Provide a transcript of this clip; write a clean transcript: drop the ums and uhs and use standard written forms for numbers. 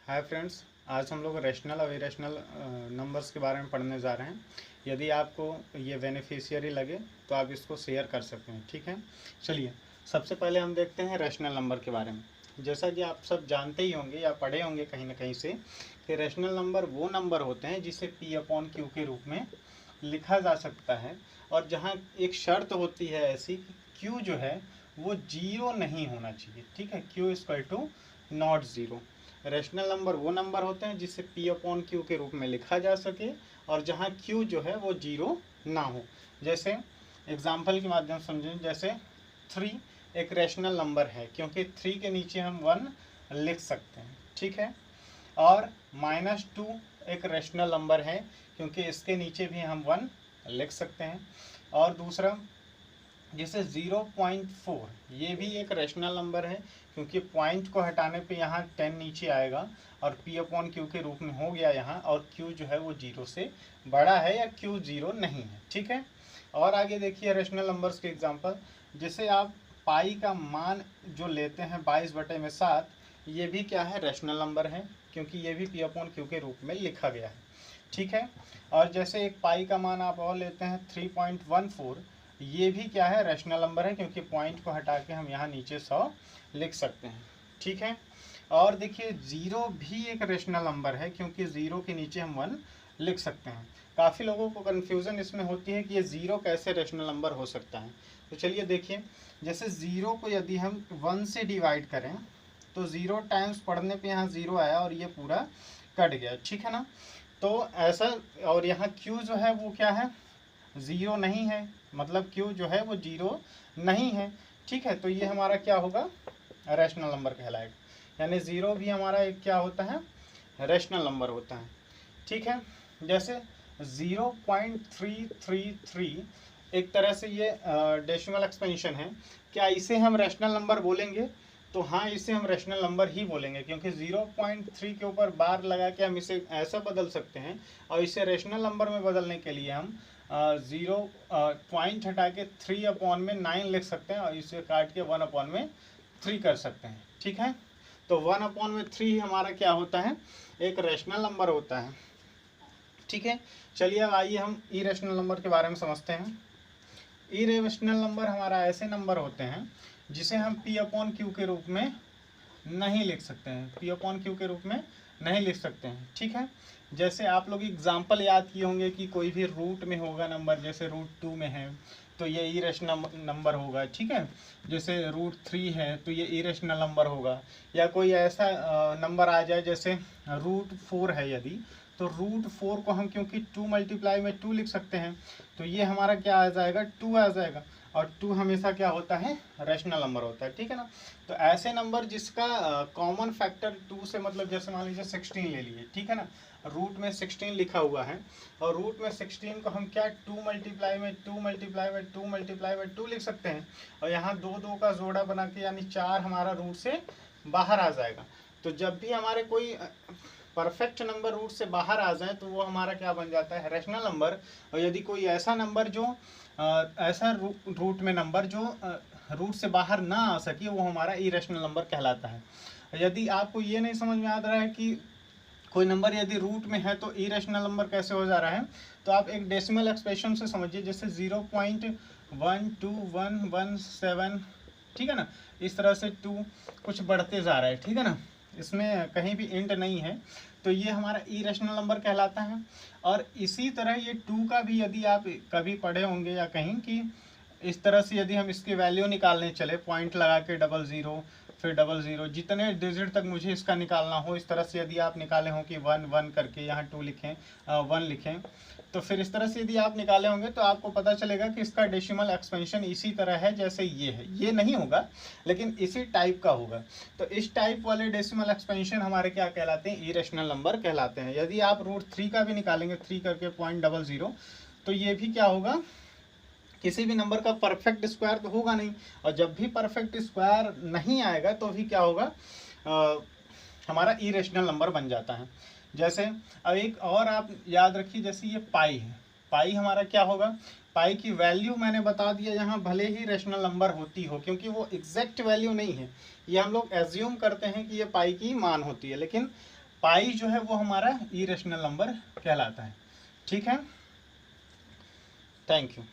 Hi friends, आज हम लोग रैशनल और इरेशनल नंबर्स के बारे में पढ़ने जा रहे हैं। यदि आपको ये बेनिफिशियरी लगे तो आप इसको शेयर कर सकते हैं, ठीक है। चलिए, सबसे पहले हम देखते हैं रैशनल नंबर के बारे में। जैसा कि आप सब जानते ही होंगे या पढ़े होंगे कहीं ना कहीं से कि रैशनल नंबर वो नंबर होते हैं जिसे P/Q के रूप में लिखा जा सकता है, और जहाँ एक शर्त होती है ऐसी कि Q जो है वो जीरो नहीं होना चाहिए, ठीक है। Q equal to not zero. Rational number वो नंबर होते हैं जिसे P/Q के रूप में लिखा जा सके और जहाँ Q जो है वो जीरो ना हो। जैसे एग्जाम्पल के माध्यम से समझें, जैसे 3 एक रैशनल नंबर है क्योंकि 3 के नीचे हम 1 लिख सकते हैं, ठीक है। और -2 एक रैशनल नंबर है क्योंकि इसके नीचे भी हम 1 लिख सकते हैं। और दूसरा जैसे 0.4 ये भी एक रैशनल नंबर है क्योंकि पॉइंट को हटाने पे यहाँ 10 नीचे आएगा और P/Q के रूप में हो गया यहाँ, और Q जो है वो जीरो से बड़ा है या Q जीरो नहीं है, ठीक है। और आगे देखिए रैशनल नंबर्स के एग्जांपल, जैसे आप पाई का मान जो लेते हैं 22/7, ये भी क्या है, रैशनल नंबर है क्योंकि ये भी P/Q के रूप में लिखा गया है, ठीक है। और जैसे एक पाई का मान आप और लेते हैं 3.14, ये भी क्या है, रैशनल नंबर है क्योंकि पॉइंट को हटा के हम यहाँ नीचे 100 लिख सकते हैं, ठीक है। और देखिए 0 भी एक रैशनल नंबर है क्योंकि 0 के नीचे हम 1 लिख सकते हैं। काफ़ी लोगों को कन्फ्यूज़न इसमें होती है कि ये 0 कैसे रैशनल नंबर हो सकता है। तो चलिए देखिए, जैसे 0 को यदि हम 1 से डिवाइड करें तो 0 टाइम्स पढ़ने पे यहाँ 0 आया और ये पूरा कट गया, ठीक है ना। तो ऐसा, और यहाँ Q जो है वो क्या है, ज़ीरो नहीं है, मतलब Q जो है वो जीरो नहीं है, ठीक है। तो ये हमारा क्या होगा, रैशनल नंबर कहलाएगा। यानी 0 भी हमारा एक क्या होता है, रैशनल नंबर होता है, ठीक है। जैसे 0.333 एक तरह से ये डेसिमल एक्सपेंशन है, क्या इसे हम रैशनल नंबर बोलेंगे? तो हाँ, इसे हम रैशनल नंबर ही बोलेंगे क्योंकि 0.3 के ऊपर बार लगा के हम इसे ऐसा बदल सकते हैं, और इसे रैशनल नंबर में बदलने के लिए हम 0 पॉइंट हटा के 3/9 लिख सकते हैं और इसे काट के 1/3 कर सकते हैं, ठीक है। तो 1/3 हमारा क्या होता है, एक रैशनल नंबर होता है, ठीक है। चलिए अब आइए हम इरेशनल नंबर के बारे में समझते हैं। इरेशनल नंबर हमारा ऐसे नंबर होते हैं जिसे हम P/Q के रूप में नहीं लिख सकते हैं, P/Q के रूप में नहीं लिख सकते हैं, ठीक है। जैसे आप लोग एग्जाम्पल याद किए होंगे कि कोई भी रूट में होगा नंबर, जैसे √2 में है तो ये इरेशनल नंबर होगा, ठीक है। जैसे √3 है तो ये इरेशनल नंबर होगा। या कोई ऐसा नंबर आ जाए जैसे √4 है यदि, तो √4 को हम क्योंकि 2 मल्टीप्लाई में 2 लिख सकते हैं, तो ये हमारा क्या आ जाएगा, 2 आ जाएगा। और 2 हमेशा क्या होता है, रैशनल नंबर होता है, ठीक है ना। तो ऐसे नंबर जिसका कॉमन फैक्टर 2 से, मतलब जैसे मान लीजिए 16 ले लिए, ठीक है ना। रूट में 16 लिखा हुआ है और रूट में 16 को हम क्या 2 मल्टीप्लाई में 2 मल्टीप्लाई में 2 मल्टीप्लाई में 2 लिख सकते हैं, और यहाँ 2 का जोड़ा बना के यानी 4 हमारा रूट से बाहर आ जाएगा। तो जब भी हमारे कोई परफेक्ट नंबर रूट से बाहर आ जाए तो वो हमारा क्या बन जाता है, रैशनल नंबर। और यदि कोई ऐसा नंबर जो ऐसा रूट में नंबर जो रूट से बाहर ना आ सके, वो हमारा इरेशनल नंबर कहलाता है। यदि आपको ये नहीं समझ में आ रहा है कि कोई नंबर यदि रूट में है तो इरेशनल नंबर कैसे हो जा रहा है, तो आप एक डेसिमल एक्सप्रेशन से समझिए, जैसे 0.12117, ठीक है ना। इस तरह से 2 कुछ बढ़ते जा रहा है, ठीक है ना, इसमें कहीं भी इंट नहीं है, तो ये हमारा इरेशनल नंबर कहलाता है। और इसी तरह ये 2 का भी यदि आप कभी पढ़े होंगे या कहीं कि इस तरह से यदि हम इसकी वैल्यू निकालने चले, पॉइंट लगा के 00 फिर 00, जितने डिजिट तक मुझे इसका निकालना हो, इस तरह से यदि आप निकाले हों कि 1 1 करके यहाँ 2 लिखें, 1 लिखें, तो फिर इस तरह से यदि आप निकाले होंगे तो आपको पता चलेगा कि इसका डेसिमल एक्सपेंशन इसी तरह है जैसे ये है। ये नहीं होगा लेकिन इसी टाइप का होगा। तो इस टाइप वाले डेसिमल एक्सपेंशन हमारे क्या कहलाते हैं, इरेशनल नंबर कहलाते हैं। यदि आप √3 का भी निकालेंगे, 3 करके 0.00, तो ये भी क्या होगा, किसी भी नंबर का परफेक्ट स्क्वायर तो होगा नहीं, और जब भी परफेक्ट स्क्वायर नहीं आएगा तो भी क्या होगा, हमारा इरेशनल नंबर बन जाता है। जैसे अब एक और आप याद रखिए, जैसे ये पाई है, पाई हमारा क्या होगा, पाई की वैल्यू मैंने बता दिया यहाँ, भले ही रैशनल नंबर होती हो क्योंकि वो एग्जैक्ट वैल्यू नहीं है, ये हम लोग एज्यूम करते हैं कि ये पाई की मान होती है, लेकिन पाई जो है वो हमारा इरेशनल नंबर कहलाता है। ठीक है, थैंक यू।